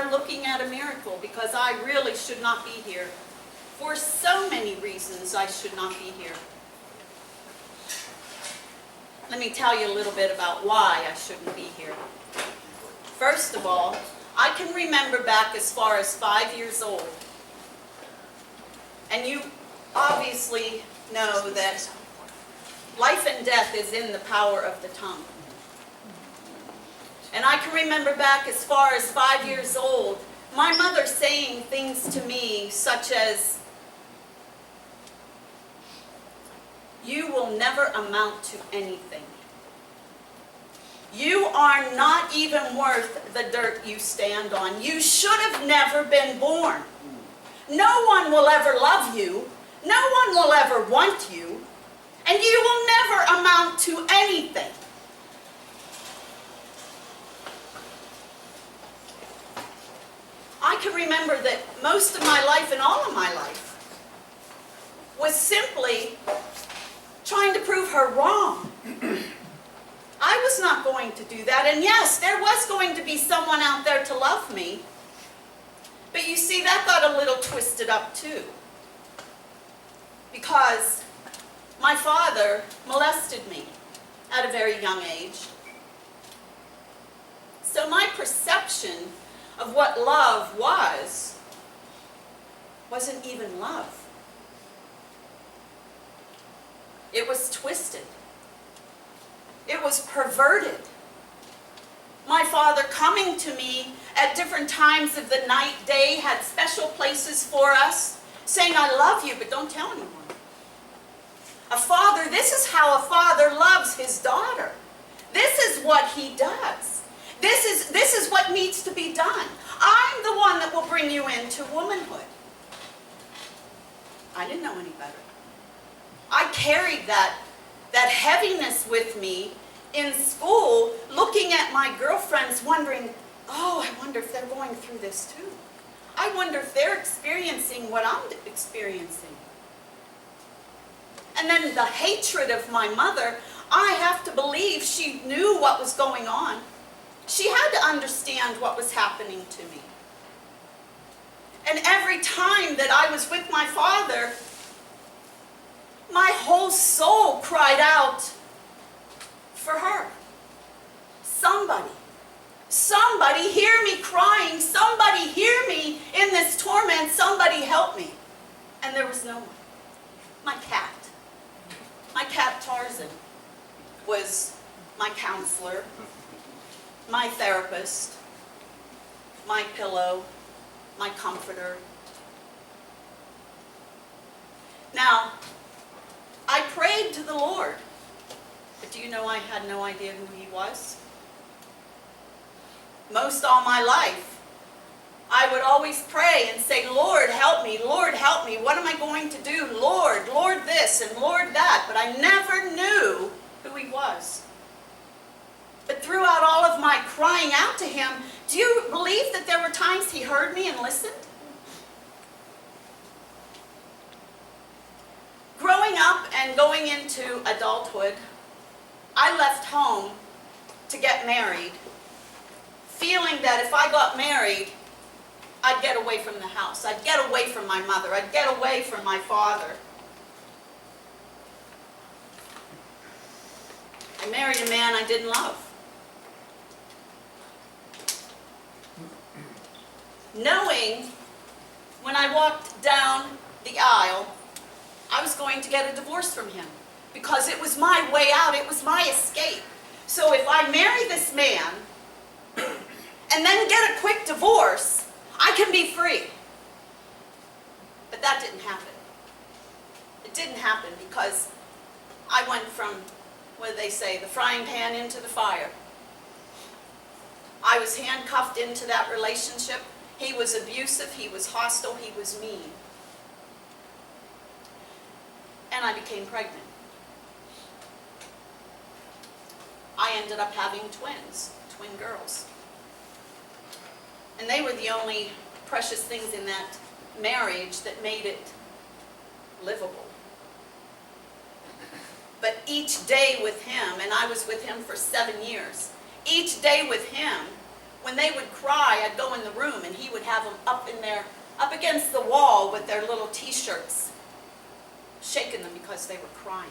are looking at a miracle, because I really should not be here. For so many reasons, I should not be here. Let me tell you a little bit about why I shouldn't be here. First of all, I can remember back as far as 5 years old. And you obviously know that life and death is in the power of the tongue. And I can remember back as far as 5 years old, my mother saying things to me such as, "You will never amount to anything. You are not even worth the dirt you stand on. You should have never been born. No one will ever love you. No one will ever want you. And you will never amount to anything." I can remember that most of my life and all of my life was simply trying to prove her wrong. I was not going to do that. And yes, there was going to be someone out there to love me. But you see, that got a little twisted up too. Because my father molested me at a very young age. So my perception of what love wasn't even love. It was twisted. It was perverted. My father coming to me at different times of the night, day, had special places for us, saying, "I love you, but don't tell anyone." A father, this is how a father loves his daughter. This is what he does. This is what needs to be done. I'm the one that will bring you into womanhood. I didn't know any better. I carried that heaviness with me in school, looking at my girlfriends, wondering, oh, I wonder if they're going through this too. I wonder if they're experiencing what I'm experiencing. And then the hatred of my mother, I have to believe she knew what was going on. She had to understand what was happening to me. And every time that I was with my father, my whole soul cried out for her. Somebody hear me crying. Somebody hear me in this torment. Somebody help me. And there was no one. My cat Tarzan was my counselor, my therapist, my pillow, my comforter. Now, I prayed to the Lord, but do you know I had no idea who He was? Most all my life, I would always pray and say, "Lord, help me. Lord, help me. What am I going to do? Lord, Lord this and Lord that." But I never knew who He was. But throughout all of my crying out to Him, do you believe that there were times He heard me and listened? Growing up and going into adulthood, I left home to get married, feeling that if I got married, I'd get away from the house. I'd get away from my mother. I'd get away from my father. I married a man I didn't love. Knowing when I walked down the aisle, I was going to get a divorce from him because it was my way out. It was my escape. So if I marry this man and then get a quick divorce, I can be free. But that didn't happen. It didn't happen because I went from, what do they say, the frying pan into the fire. I was handcuffed into that relationship. He was abusive, he was hostile, he was mean. And I became pregnant. I ended up having twin girls. And they were the only precious things in that marriage that made it livable. But each day with him, and I was with him for 7 years, each day with him when they would cry, I'd go in the room and he would have them up in there, up against the wall with their little t-shirts, shaking them because they were crying.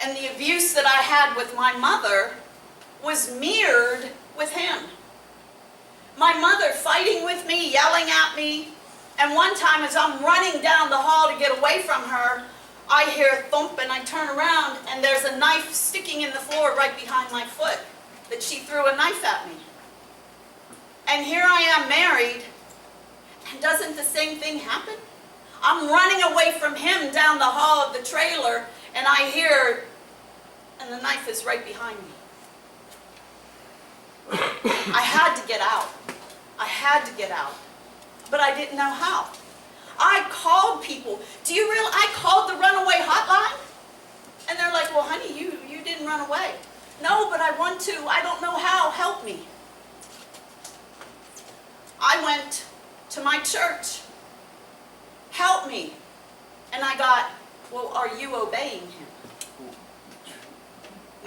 And the abuse that I had with my mother was mirrored with him. My mother fighting with me, yelling at me, and one time as I'm running down the hall to get away from her, I hear a thump and I turn around and there's a knife sticking in the floor right behind my foot, that she threw a knife at me. And here I am married, and doesn't the same thing happen? I'm running away from him down the hall of the trailer and I hear, and the knife is right behind me. I had to get out. I had to get out. But I didn't know how. I called people. Do you realize I called the runaway hotline? And they're like, well, honey, you didn't run away. No, but I want to. I don't know how. Help me. I went to my church. Help me. And I got, well, are you obeying him?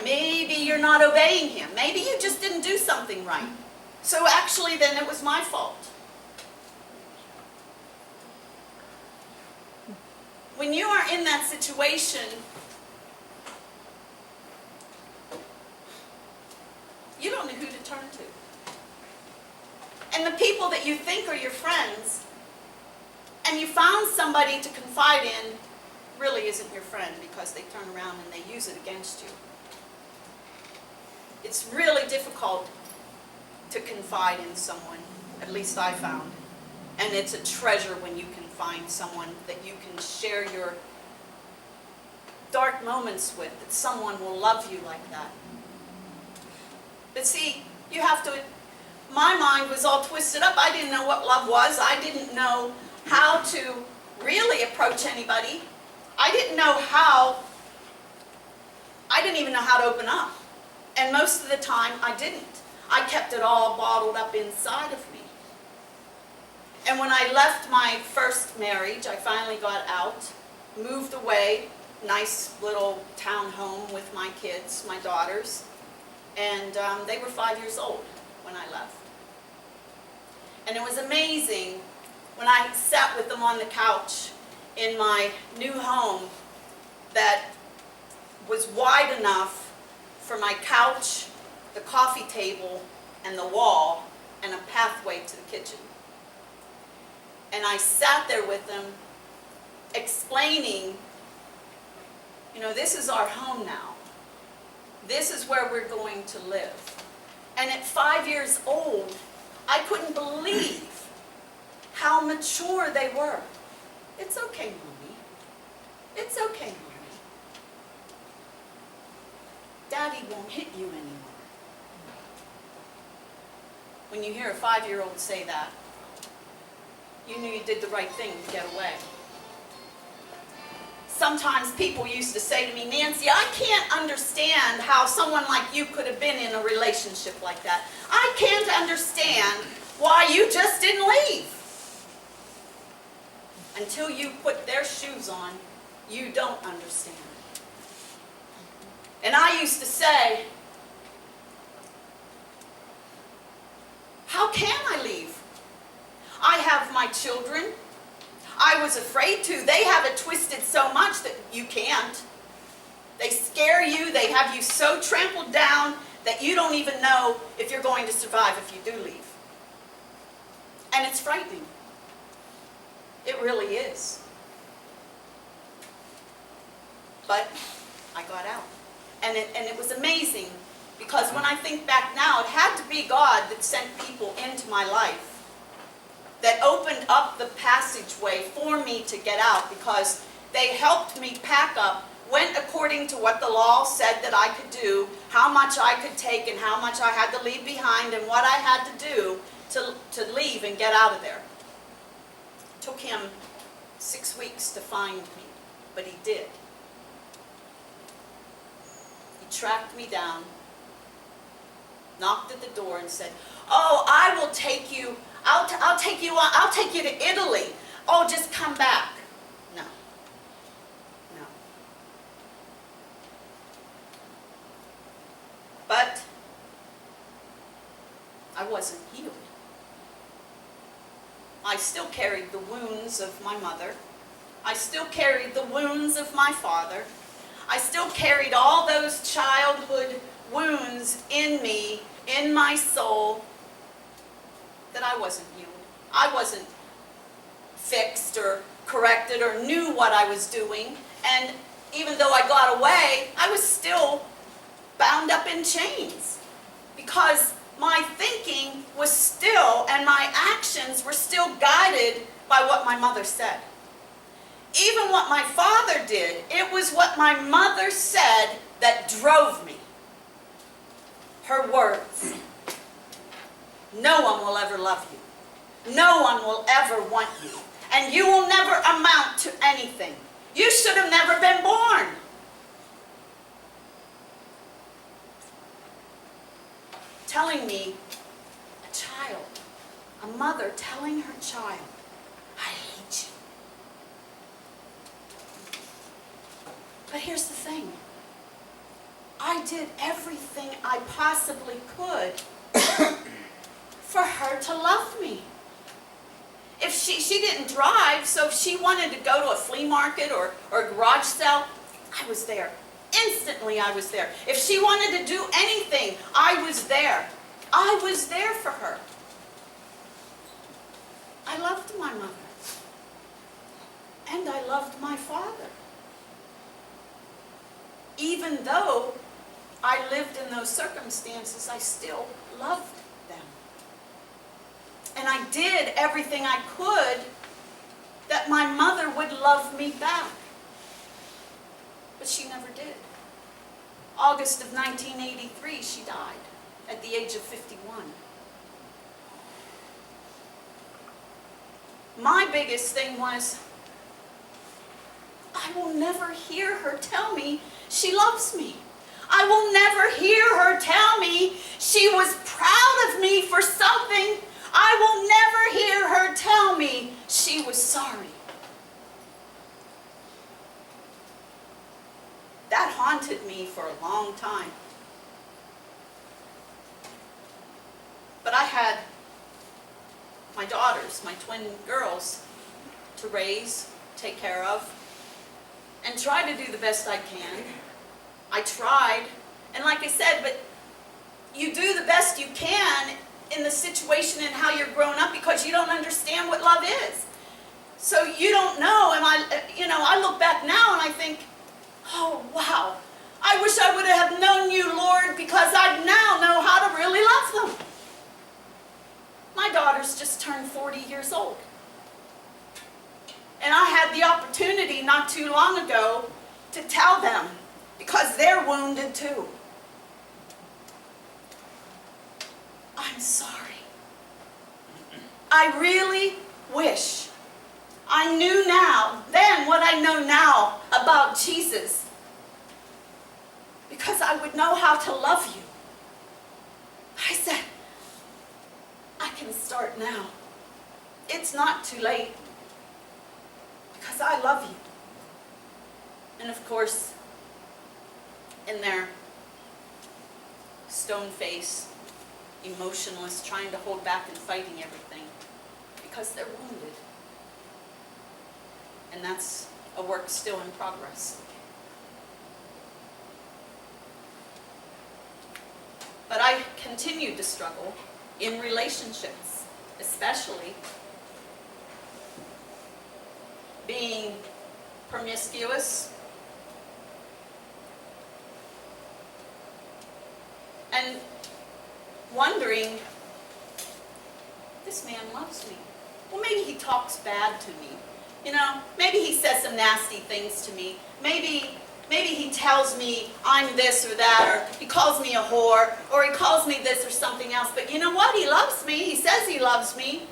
Maybe you're not obeying him. Maybe you just didn't do something right. So actually, then it was my fault. When you are in that situation, you don't know who to turn to. And the people that you think are your friends, and you found somebody to confide in, really isn't your friend because they turn around and they use it against you. It's really difficult to confide in someone, at least I found. And it's a treasure when you can find someone that you can share your dark moments with, that someone will love you like that. But see, you have to, my mind was all twisted up. I didn't know what love was. I didn't know how to really approach anybody. I didn't even know how to open up. And most of the time, I didn't. I kept it all bottled up inside of me. And when I left my first marriage, I finally got out, moved away, nice little town home with my kids, my daughters, and they were 5 years old when I left. And it was amazing when I sat with them on the couch in my new home that was wide enough for my couch, the coffee table, and the wall, and a pathway to the kitchen. And I sat there with them explaining, you know, this is our home now. This is where we're going to live. And at 5 years old, I couldn't believe how mature they were. It's okay, Mommy. It's okay, Mommy. Daddy won't hit you anymore. When you hear a 5-year-old say that, you knew you did the right thing to get away. Sometimes people used to say to me, Nancy, I can't understand how someone like you could have been in a relationship like that. I can't understand why you just didn't leave. Until you put their shoes on, you don't understand. And I used to say, how can I leave? I have my children. I was afraid to. They have it twisted so much that you can't. They scare you. They have you so trampled down that you don't even know if you're going to survive if you do leave. And it's frightening. It really is. But I got out. And it was amazing, because when I think back now, it had to be God that sent people into my life that opened up the passageway for me to get out, because they helped me pack up, went according to what the law said that I could do, how much I could take and how much I had to leave behind, and what I had to do to leave and get out of there. It took him 6 weeks to find me, but he did. He tracked me down, knocked at the door and said, oh, I will take you, I'll take you to Italy. Oh, just come back. No. No. But I wasn't healed. I still carried the wounds of my mother. I still carried the wounds of my father. I still carried all those childhood wounds in me, in my soul, that I wasn't healed. I wasn't fixed or corrected or knew what I was doing. And even though I got away, I was still bound up in chains because my thinking was still, and my actions were still guided by what my mother said. Even what my father did, it was what my mother said that drove me. Her words. No one will ever love you. No one will ever want you. And you will never amount to anything. You should have never been born. Telling me, a child, a mother telling her child, I hate you. But here's the thing. I did everything I possibly could for her to love me. If she didn't drive, so if she wanted to go to a flea market or a garage sale, I was there. Instantly I was there. If she wanted to do anything, I was there. I was there for her. I loved my mother. And I loved my father. Even though I lived in those circumstances, I still loved them. And I did everything I could that my mother would love me back. But she never did. August of 1983, she died at the age of 51. My biggest thing was, I will never hear her tell me she loves me. I will never hear her tell me she was proud of me for something. I will never hear her tell me she was sorry. That haunted me for a long time. But I had my daughters, my twin girls, to raise, take care of, and try to do the best I can. I tried, and like I said, but you do the best you can in the situation and how you're growing up because you don't understand what love is. So you don't know, and I look back now and I think, oh wow, I wish I would have known you, Lord, because I now know how to really love them. My daughters just turned 40 years old. And I had the opportunity not too long ago to tell them, because they're wounded too. I'm sorry. I really wish I knew now, then what I know now about Jesus, because I would know how to love you. I said, I can start now. It's not too late, because I love you. And of course, in their stone face, emotionless, trying to hold back and fighting everything, because they're wounded. And that's a work still in progress. But I continued to struggle in relationships, especially being promiscuous and wondering, this man loves me. Well, maybe he talks bad to me. Maybe he says some nasty things to me. Maybe he tells me I'm this or that, or he calls me a whore, or he calls me this or something else. But you know what? He loves me. He says he loves me.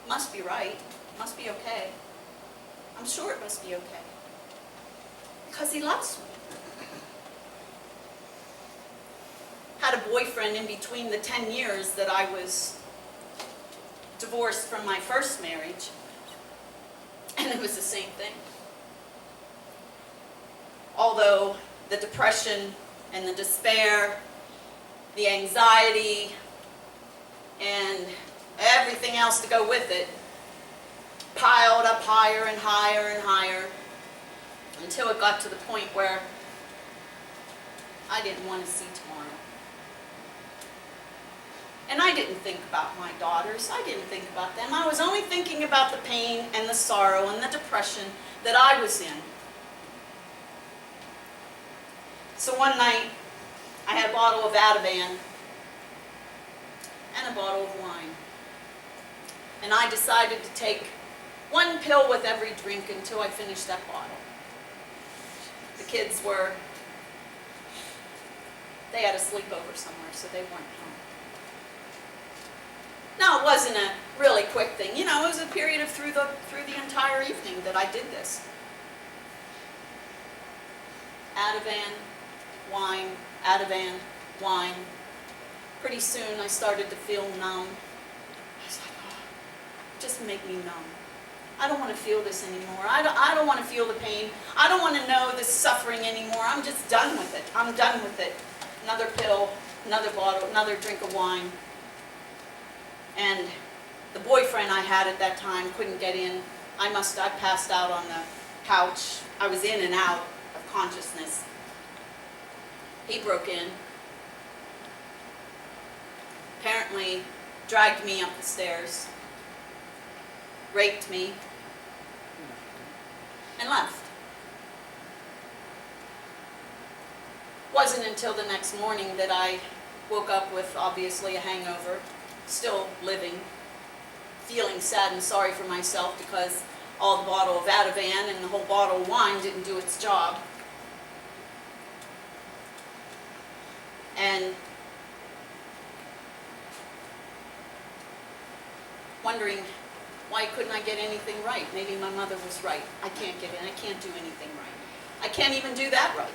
Must be right. Must be okay. I'm sure it must be okay. Because he loves me. Had a boyfriend in between the 10 years that I was divorced from my first marriage. And it was the same thing. Although the depression and the despair, the anxiety, and everything else to go with it piled up higher and higher and higher until it got to the point where I didn't want to see tomorrow. And I didn't think about my daughters. I didn't think about them. I was only thinking about the pain and the sorrow and the depression that I was in. So one night, I had a bottle of Ativan and a bottle of wine. And I decided to take one pill with every drink until I finished that bottle. The kids they had a sleepover somewhere, so they weren't home. Now, it wasn't a really quick thing. You know, it was a period of through the entire evening that I did this. Ativan, wine, Ativan, wine. Pretty soon I started to feel numb. I was like, oh, just make me numb. I don't want to feel this anymore. I don't want to feel the pain. I don't want to know this suffering anymore. I'm just done with it. I'm done with it. Another pill, another bottle, another drink of wine. And the boyfriend I had at that time couldn't get in. I passed out on the couch. I was in and out of consciousness. He broke in. Apparently dragged me up the stairs, raped me, and left. Wasn't until the next morning that I woke up with obviously a hangover, still living, feeling sad and sorry for myself because all the bottle of Ativan and the whole bottle of wine didn't do its job. And wondering, why couldn't I get anything right? Maybe my mother was right. I can't get in. I can't do anything right. I can't even do that right.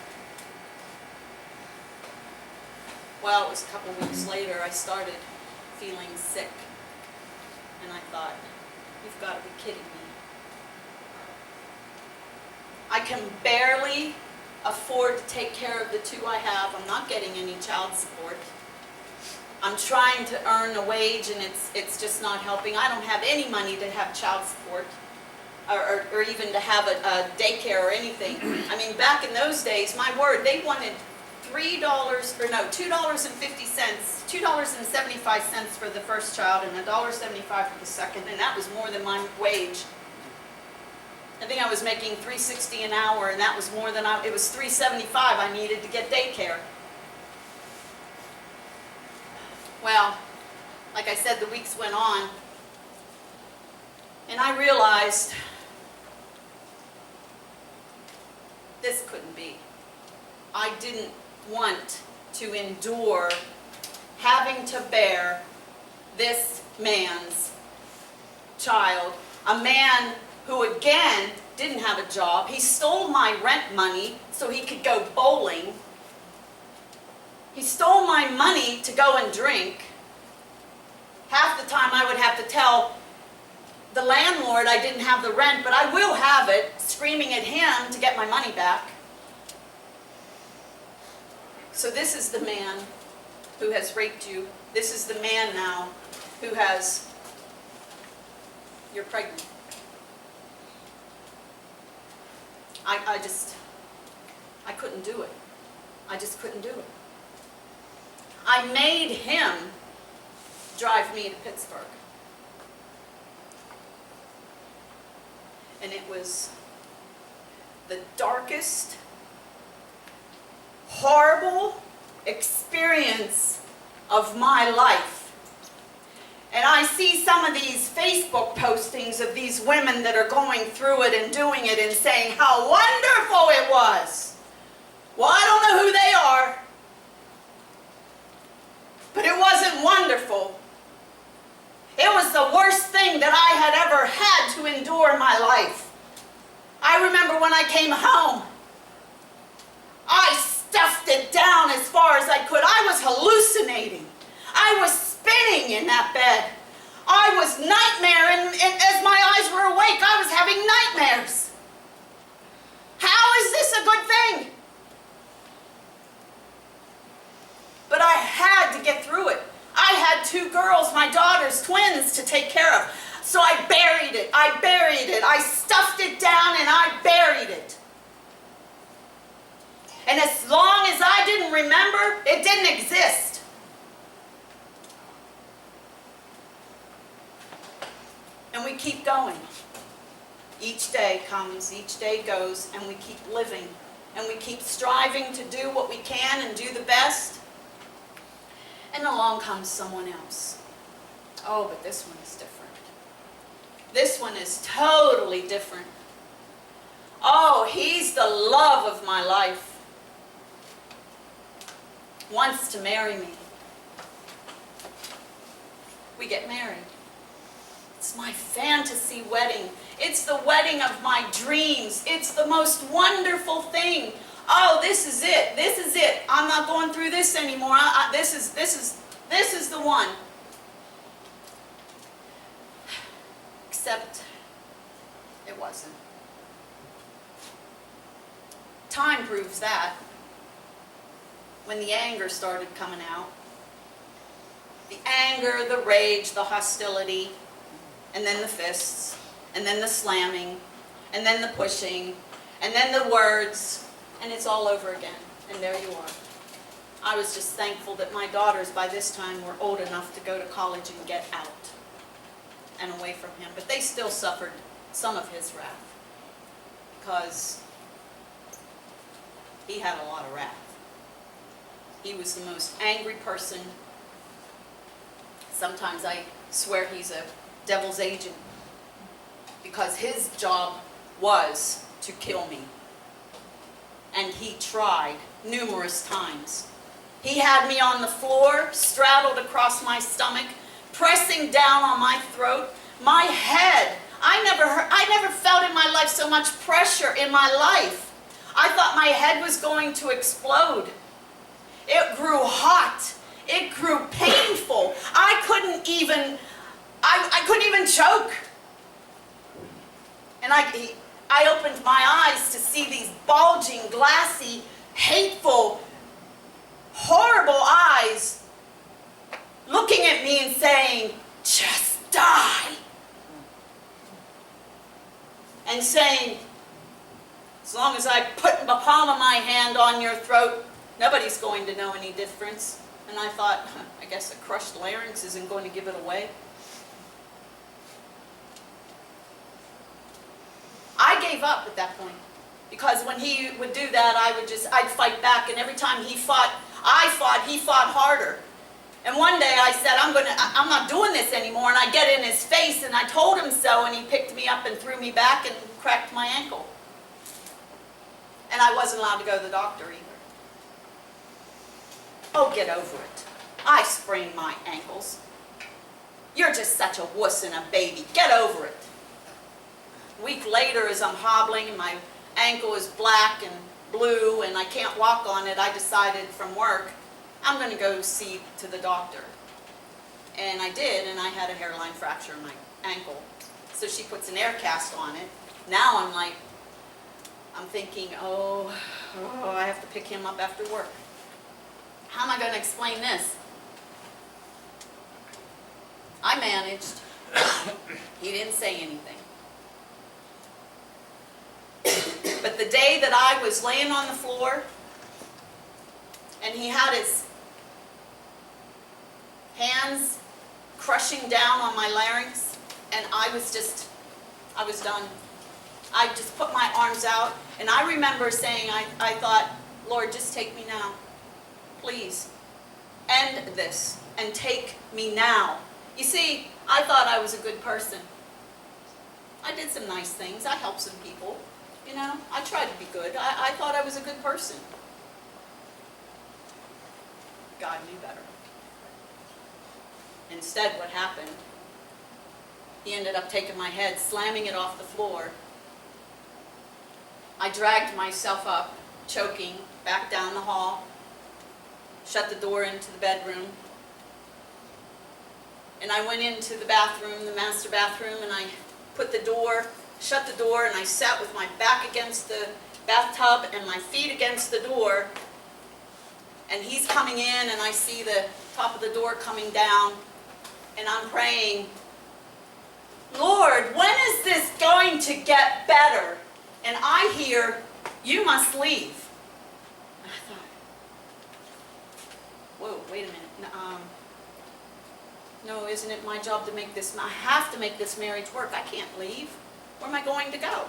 Well, it was a couple weeks later I started feeling sick. And I thought, you've got to be kidding me. I can barely afford to take care of the two I have. I'm not getting any child support. I'm trying to earn a wage and it's just not helping. I don't have any money to have child support or even to have a daycare or anything. I mean, back in those days, my word, they wanted $2.75 for the first child and $1.75 for the second, and that was more than my wage. I think I was making $3.60 an hour, and that was more than it was $3.75 I needed to get daycare. Well, like I said, the weeks went on, and I realized this couldn't be. I didn't want to endure having to bear this man's child, a man who again didn't have a job. He stole my rent money so he could go bowling. He stole my money to go and drink. Half the time I would have to tell the landlord I didn't have the rent, but I will have it, screaming at him to get my money back. So this is the man who has raped you. This is the man now who has, you're pregnant. I couldn't do it. I just couldn't do it. I made him drive me to Pittsburgh. And it was the darkest, horrible experience of my life. And I see some of these Facebook postings of these women that are going through it and doing it and saying how wonderful it was. Well, I don't know who they are, but it wasn't wonderful. It was the worst thing that I had ever had to endure in my life. I remember when I came home, I stuffed it down as far as I could. I was hallucinating. I was spinning in that bed. I was nightmaring, and as my eyes were awake, I was having nightmares. How is this a good thing? But I had to get through it. I had two girls. girls, my daughters, twins to take care of. So I buried it. I stuffed it down and I buried it. And as long as I didn't remember, it didn't exist. And we keep going. Each day comes, each day goes, and we keep living. And we keep striving to do what we can and do the best. And along comes someone else. Oh, but this one is different. This one is totally different. Oh, he's the love of my life. Wants to marry me. We get married. It's my fantasy wedding. It's the wedding of my dreams. It's the most wonderful thing. Oh, this is it. This is it. I'm not going through this anymore. This is the one. Except it wasn't. Time proves that. When the anger started coming out. The anger, the rage, the hostility, and then the fists, and then the slamming, and then the pushing, and then the words, and it's all over again. And there you are. I was just thankful that my daughters by this time were old enough to go to college and get out and away from him. But they still suffered some of his wrath because he had a lot of wrath. He was the most angry person. Sometimes I swear he's a devil's agent because his job was to kill me. And he tried numerous times. He had me on the floor, straddled across my stomach, pressing down on my throat, my head. I never felt in my life so much pressure in my life. I thought my head was going to explode. It grew hot. It grew painful. I couldn't even choke. And I opened my eyes to see these bulging, glassy, hateful, horrible eyes looking at me and saying, "Just die." And saying, "As long as I put the palm of my hand on your throat, nobody's going to know any difference." And I thought, I guess a crushed larynx isn't going to give it away. I gave up at that point. Because when he would do that, I'd fight back. And every time he fought, he fought harder. And one day I said, I'm not doing this anymore. And I get in his face and I told him so. And he picked me up and threw me back and cracked my ankle. And I wasn't allowed to go to the doctor either. Oh, get over it. I sprained my ankles. You're just such a wuss and a baby. Get over it. A week later, as I'm hobbling and my ankle is black and blue and I can't walk on it, I decided from work, I'm going to go see to the doctor. And I did, and I had a hairline fracture in my ankle. So she puts an air cast on it. Now I'm thinking, oh, I have to pick him up after work. How am I going to explain this? I managed. He didn't say anything. But the day that I was laying on the floor and he had his hands crushing down on my larynx and I was done. I just put my arms out and I remember saying, I thought, Lord, just take me now. Please, end this and take me now. You see, I thought I was a good person. I did some nice things. I helped some people. You know, I tried to be good. I thought I was a good person. God knew better. Instead, what happened, he ended up taking my head, slamming it off the floor. I dragged myself up, choking, back down the hall. Shut the door into the bedroom. And I went into the bathroom, the master bathroom, and I shut the door, and I sat with my back against the bathtub and my feet against the door. And he's coming in, and I see the top of the door coming down. And I'm praying, Lord, when is this going to get better? And I hear, you must leave. And I thought, whoa, wait a minute. No, isn't it my job to make this, I have to make this marriage work. I can't leave. Where am I going to go?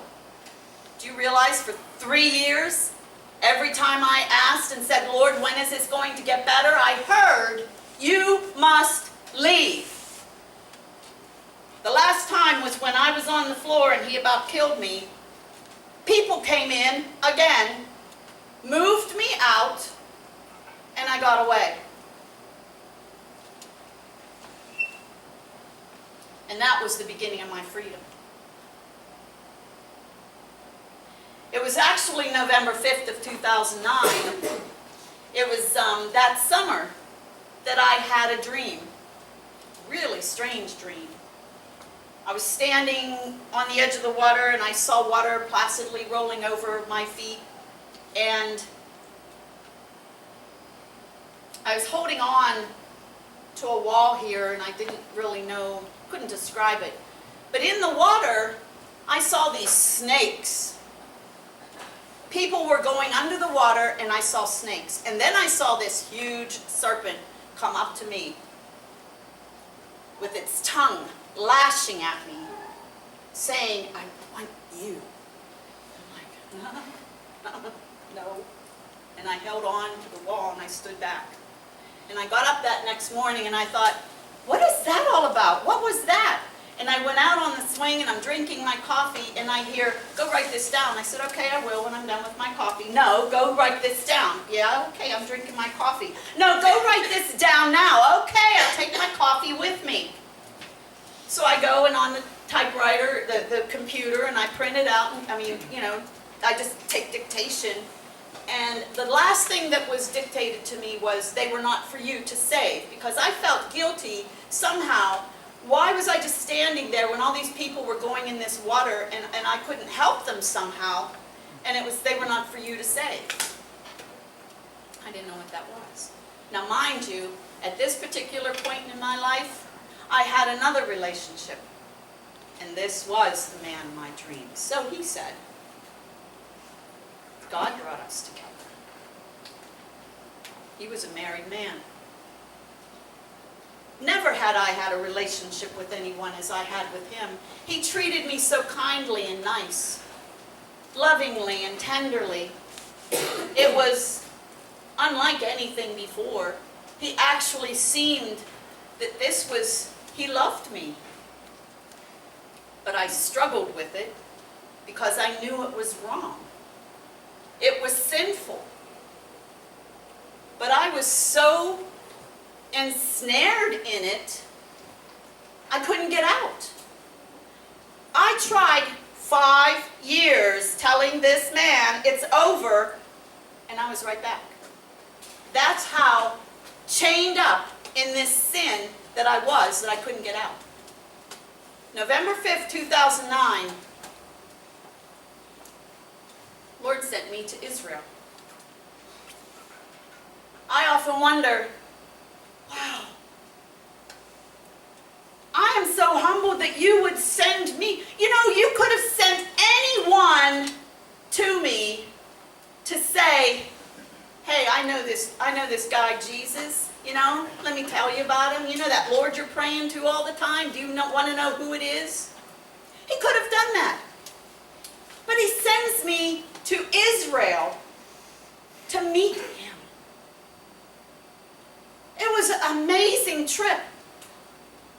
Do you realize for 3 years, every time I asked and said, Lord, when is this going to get better? I heard, you must leave. The last time was when I was on the floor and he about killed me. People came in again, moved me out, and I got away. And that was the beginning of my freedom. It was actually November 5th of 2009. It was that summer that I had a dream. Really strange dream. I was standing on the edge of the water and I saw water placidly rolling over my feet. And I was holding on to a wall here and I didn't really know, couldn't describe it. But in the water, I saw these snakes. People were going under the water and I saw snakes. And then I saw this huge serpent come up to me with its tongue lashing at me, saying, I want you. I'm like, no. And I held on to the wall and I stood back. And I got up that next morning and I thought, what is that all about? What was that? And I went out on the swing and I'm drinking my coffee and I hear, go write this down. I said, okay, I will when I'm done with my coffee. No, go write this down. Yeah, okay, I'm drinking my coffee. No, go write this down now. Okay, I'll take my coffee with me. So I go and on the typewriter, the computer, and I print it out. And, I just take dictation. And the last thing that was dictated to me was, they were not for you to save. Because I felt guilty somehow. Why was I just standing there when all these people were going in this water and I couldn't help them somehow? And it was, they were not for you to save. I didn't know what that was. Now mind you, at this particular point in my life, I had another relationship. And this was the man of my dreams. So he said, God brought us together. He was a married man. Never had I had a relationship with anyone as I had with him. He treated me so kindly and nice, lovingly and tenderly. It was unlike anything before. He actually seemed that this was, he loved me. But I struggled with it because I knew it was wrong. It was sinful. But I was so ensnared in it, I couldn't get out. I tried 5 years telling this man it's over, and I was right back. That's how chained up in this sin that I was, that I couldn't get out. November 5th, 2009, Lord sent me to Israel. I often wonder, wow, I am so humbled that you would send me. You know, you could have sent anyone to me to say, hey, I know this guy Jesus, let me tell you about him. You know that Lord you're praying to all the time? Do you want to know who it is? He could have done that. But he sends me to Israel to meet him. It was an amazing trip.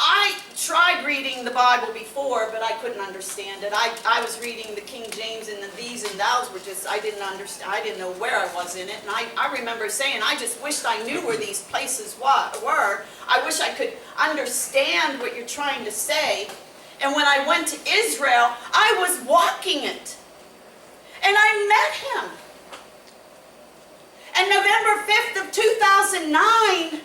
I tried reading the Bible before, but I couldn't understand it. I was reading the King James, and the these and thous were just, I didn't understand. I didn't know where I was in it. And I remember saying, I just wished I knew where these places were. I wish I could understand what you're trying to say. And when I went to Israel, I was walking it. And I met him. And November 5th of 2009,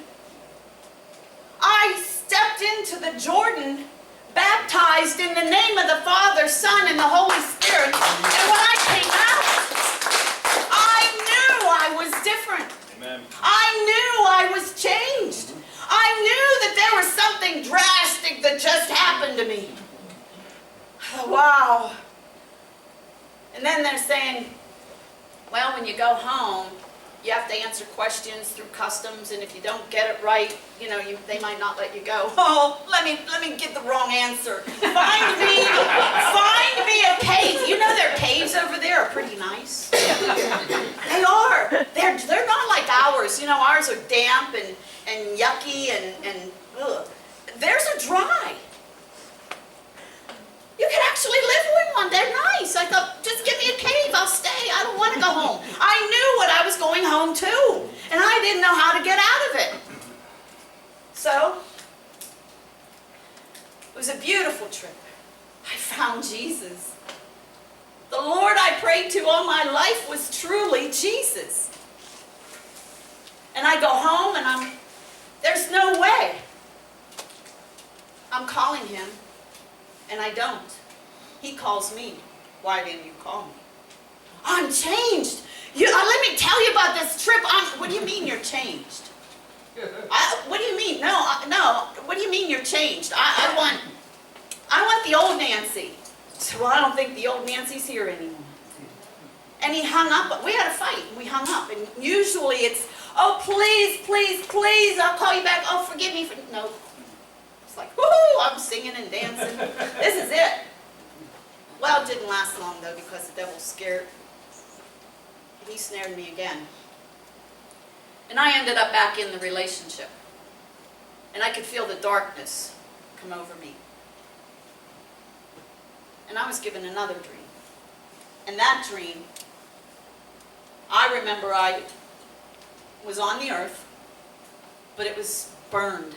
I stepped into the Jordan, baptized in the name of the Father, Son, and the Holy Spirit. And when I came out, I knew I was different. Amen. I knew I was changed. I knew that there was something something drastic that just happened to me. Wow. And then they're saying, well, when you go home, you have to answer questions through customs, and if you don't get it right, they might not let you go. Oh, let me get the wrong answer. Find me a cave. You know their caves over there are pretty nice. They are. They're not like ours. Ours are damp and yucky and ugh. Theirs are dry. You can actually live in one. They're nice. I thought, just give me a cave. I'll stay. I don't want to go home. I knew what I was going home to, and I didn't know how to get out of it. So, it was a beautiful trip. I found Jesus. The Lord I prayed to all my life was truly Jesus. And I go home and there's no way. I'm calling him. And I don't. He calls me. Why didn't you call me? I'm changed. Let me tell you about this trip. What do you mean you're changed? What do you mean? No. What do you mean you're changed? I want the old Nancy. So, well, I don't think the old Nancy's here anymore. And he hung up. We had a fight. We hung up. And usually it's, oh, please, please, please, I'll call you back. Oh, forgive me. No. It's like, woohoo, I'm singing and dancing. This is it. Well, it didn't last long, though, because the devil was scared. He snared me again. And I ended up back in the relationship. And I could feel the darkness come over me. And I was given another dream. And that dream, I remember I was on the earth, but it was burned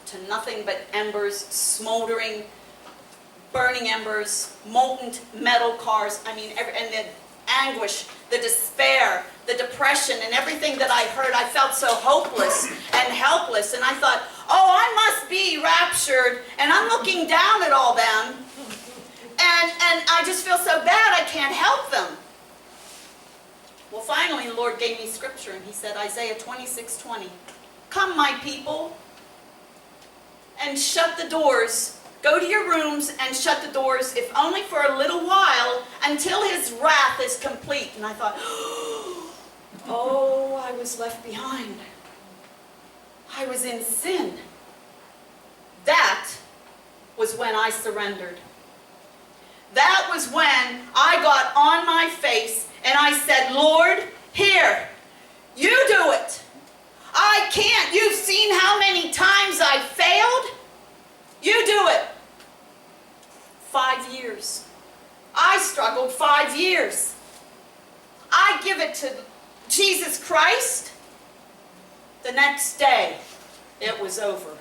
to nothing but embers, smoldering, burning embers, molten metal cars. I mean, and the anguish, the despair, the depression, and everything that I heard, I felt so hopeless and helpless. And I thought, oh, I must be raptured, and I'm looking down at all them, and I just feel so bad I can't help them. Well, finally, the Lord gave me scripture, and he said, Isaiah 26:20, come, my people, and shut the doors. Go to your rooms and shut the doors, if only for a little while, until his wrath is complete. And I thought, oh, I was left behind. I was in sin. That was when I surrendered. That was when I got on my face and I said, Lord, here, you do it. I can't. You've seen how many times I failed. You do it. 5 years. I struggled 5 years. I give it to Jesus Christ. The next day, it was over.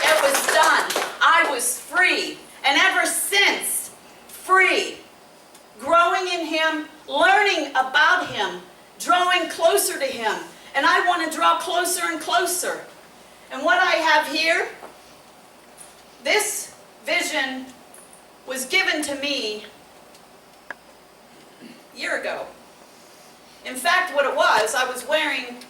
It was done. I was free. And ever since, free. Growing in him, learning about him, drawing closer to him. And I want to draw closer and closer. And what I have here, this vision was given to me a year ago. In fact, what it was, I was wearing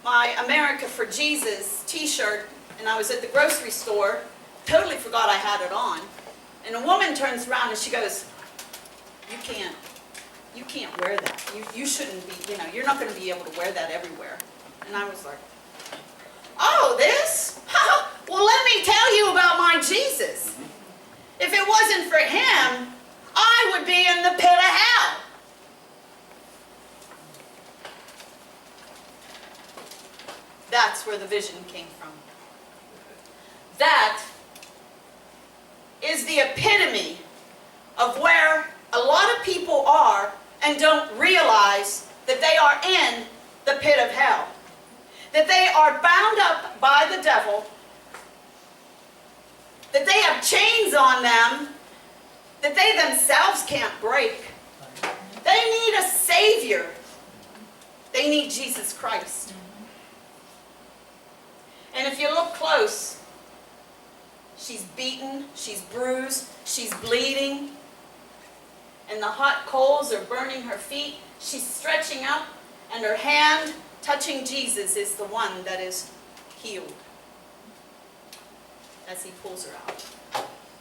my America for Jesus t-shirt, and I was at the grocery store, totally forgot I had it on. And a woman turns around and she goes, you can't wear that. You shouldn't be, you're not going to be able to wear that everywhere. And I was like, oh, this? Well, let me tell you about my Jesus. If it wasn't for him, I would be in the pit of hell. That's where the vision came from. That is the epitome of where a lot of people are and don't realize that they are in the pit of hell. That they are bound up by the devil, that they have chains on them that they themselves can't break. They need a Savior. They need Jesus Christ. And if you look close, she's beaten, she's bruised, she's bleeding, and the hot coals are burning her feet. She's stretching up, and her hand touching Jesus is the one that is healed. As he pulls her out.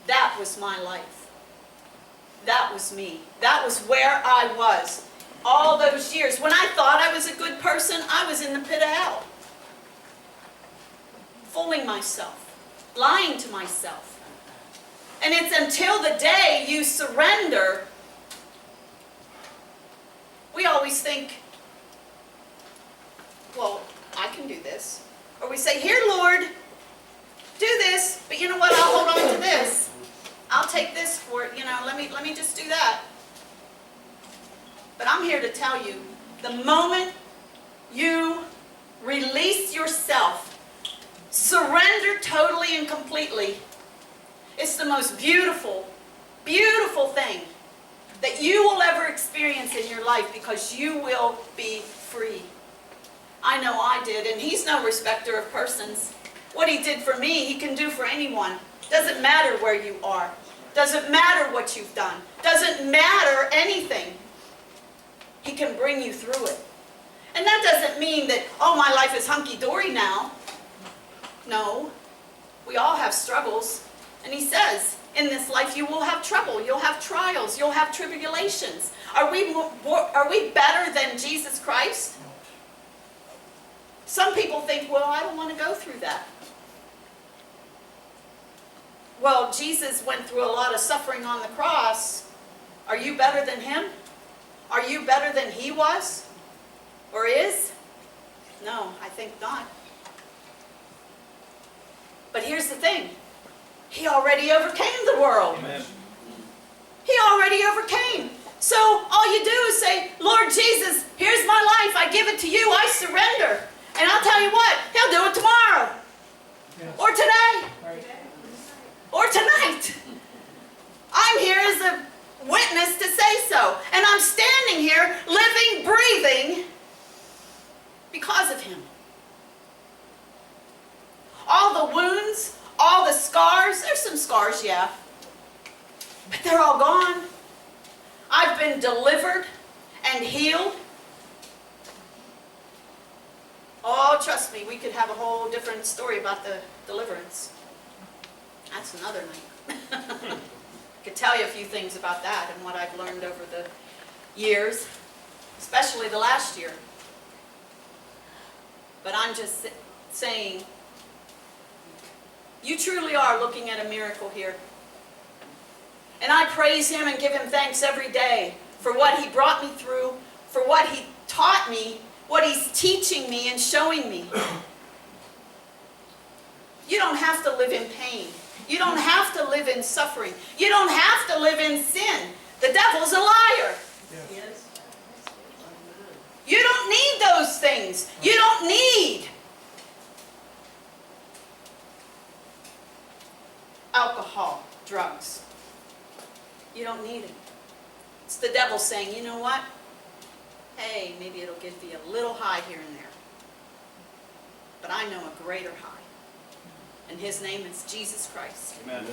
That was my life. That was me. That was where I was. All those years. When I thought I was a good person, I was in the pit of hell. Fooling myself. Lying to myself. And it's until the day you surrender. We always think, well, I can do this. Or we say, here, Lord, do this, but you know what, I'll hold on to this. I'll take this for it, let me just do that. But I'm here to tell you, the moment you release yourself, surrender totally and completely, it's the most beautiful, beautiful thing that you will ever experience in your life, because you will be free. I know I did, and he's no respecter of persons. What he did for me, he can do for anyone. Doesn't matter where you are. Doesn't matter what you've done. Doesn't matter anything. He can bring you through it. And that doesn't mean that, oh, my life is hunky-dory now. No. We all have struggles. And he says, in this life you will have trouble. You'll have trials. You'll have tribulations. Are we better than Jesus Christ? Some people think, well, I don't want to go through that. Well, Jesus went through a lot of suffering on the cross. Are you better than him? Are you better than he was? Or is? No, I think not. But here's the thing. He already overcame the world. Amen. He already overcame. So all you do is say, Lord Jesus, here's my life. I give it to you. I surrender. And I'll tell you what, he'll do it tomorrow. Yes. Or today. Right. Or tonight. I'm here as a witness to say so. And I'm standing here, living, breathing, because of him. All the wounds, all the scars, there's some scars, yeah. But they're all gone. I've been delivered and healed. Oh, trust me, we could have a whole different story about the deliverance. That's another night. I could tell you a few things about that and what I've learned over the years, especially the last year. But I'm just saying, you truly are looking at a miracle here. And I praise him and give him thanks every day for what he brought me through, for what he taught me, what he's teaching me and showing me. You don't have to live in pain. You don't have to live in suffering. You don't have to live in sin. The devil's a liar. Yes. You don't need those things. You don't need alcohol, drugs. You don't need it. It's the devil saying, you know what? Hey, maybe it'll give you a little high here and there. But I know a greater high. And his name is Jesus Christ. Amen.